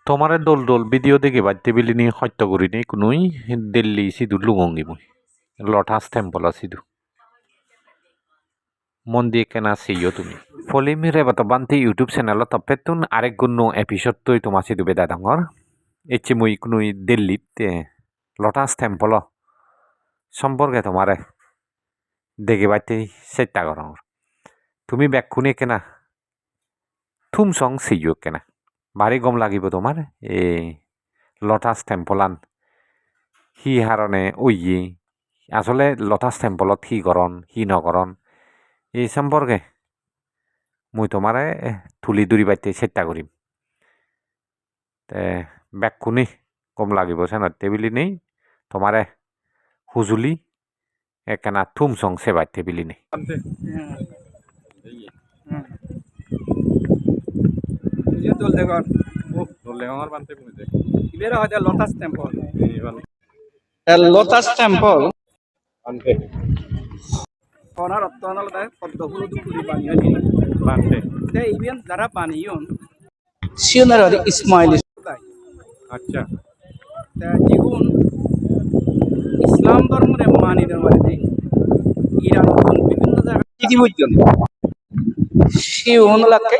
তোমারে দোল দোল ভিডিও দেখে বাড়তে বিলিনি হত্য করিনি কোনোই দিল্লি সিধু লুঙ্গি মুই লটাস টেম্পল সিধু মন দিয়ে কেনা সেইও তুমি ফলিমি রেবাত বান্তি ইউটিউব চ্যানেল তপেতুন আরেক গুণ এপিসোড তৈ তোমার সিধু বেদা ডাঙর এচি মুই কোনোই দিল্লিতে লটাস টেম্পল সম্পর্কে তোমারে দেখে বাড়তে চেষ্টা করো তুমি ব্যাকুনে কেনা থুম সং সেইও কেনা ভারী গম লাগিব তোমার এই লটাস টেম্পলান সি হারণে ওইয়ে আসলে লটাস টেম্পলত সি করন সি নকরন এই সম্পর্কে মুই তোমারে তুলি দূরি বাইতে চেষ্টা করিম তে ব্যাকুনি কম লাগিব সেনত টেবিলি নেই তোমারে হুজুলি একখানা থুম সং সেবাই টেবিলি নেই Lotus Temple. Honor of Donald for the Hulu Bani. They even Darabanion. Sooner Ismail. আচ্ছা The Jigun Islam Dormure Mani Dormani. Iran বিভিন্ন জায়গা কি বুঝছেন সে অনুলাকে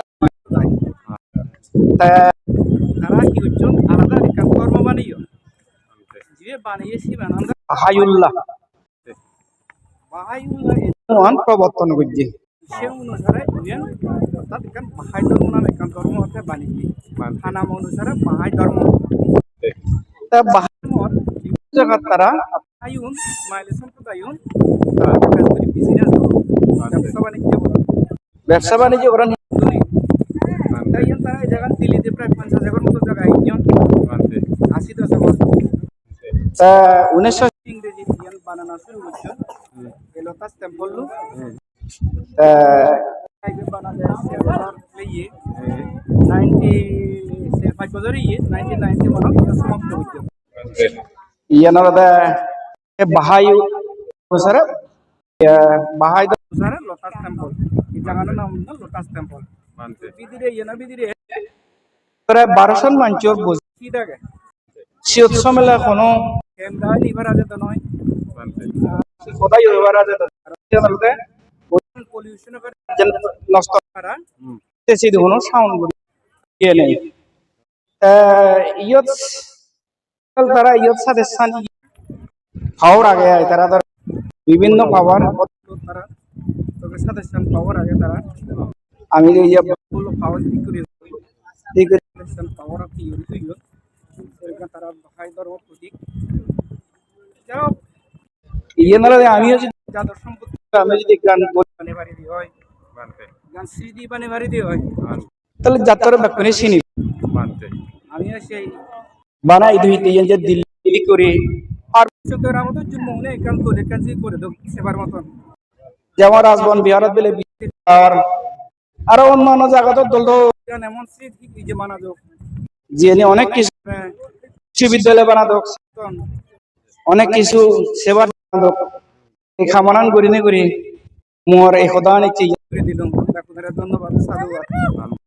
তারা কি হচ্ছেন আলাদা একটা কর্ম বানিয়ে যে বানিয়েছি বানান্দা হায়ুল্লাহ বাহাইউল্লাহ মহান প্রবর্তন করছে সে অনুসারে ইন্ডিয়ান অর্থাৎ এখান বাহাই ধর্ম নামে এখান ধর্ম হতে বানিয়ে নাম অনুসারে বাহাই ধর্ম তা বাহার জায়গা তারা আয়ুন মাইলে সম্প্রদায়ুন তারা কাজ করি বিজনেস ব্যবসা বাণিজ্য ব্যবসা বাণিজ্য করেন তাই তারা এই জায়গা দিল্লিতে প্রায় 50,000 মতো জায়গা ইন্ডিয়ান 80 তা 1900 ইংরেজি ইয়ান বানানো শুরু করছে এলোতাস টেম্পল তা টাইপে বানালে সেবার লিয়ে 90 5 বছর 1990 মনে সমাপ্ত হচ্ছে ইয়ানারা বাহাই অনুসারে বাহাই সারা লোটাস টেম্পল এই জায়গার নাম হলো লোটাস টেম্পল বিদিরে ইয়েনা বিদিরে প্রায় 1200 মানুষের বুঝি কি থাকে শীত সমেলা কোনো ক্যামেরা নিভার আছে তো নয় কোথায় হইবার আছে তো চ্যানেলতে পলিউশন করে নষ্ট করা তেসি দেখুন সাউন্ড করি কে নেই ইয়ত তারা ইয়ত সাথে স্থান পাওয়ার আগে আয় তারা ধর বিভিন্ন পাওয়ার তারা তোকে সাজেশন পাওয়ার আগে তারা আমি ইয়ে বললো পাওয়ার ঠিক করে ঠিক সাজেশন পাওয়ার অফ ইউরি তো ইউর সেটা তারা ভাই ধর্ম প্রতীক যাও ইয়ে না আমি হচ্ছে যাদব সম্পত্তি আমি যদি গান বানে বাড়ি দিয়ে হয় গান সিডি বানে বাড়ি দিয়ে হয় তাহলে যাত্রা ব্যাপারে চিনি আমি সেই বানাই ধুইতে যে দিল্লি করে আর চোদ্দের আমাদের জন্য মনে একান্ত তোদের কাছে করে দাও সেবার মতন যেমন রাজবন বিহারত বেলে আর আরো অন্যান্য জায়গাতে দল এমন স্মৃতি যে মানা যাও জিএনে অনেক কিছু বিশ্ববিদ্যালয় বানা দোক অনেক কিছু সেবা দোক এই খামানান করি নে করি মোর এই খোদা অনেক দিলাম ধন্যবাদ সাধুবাদ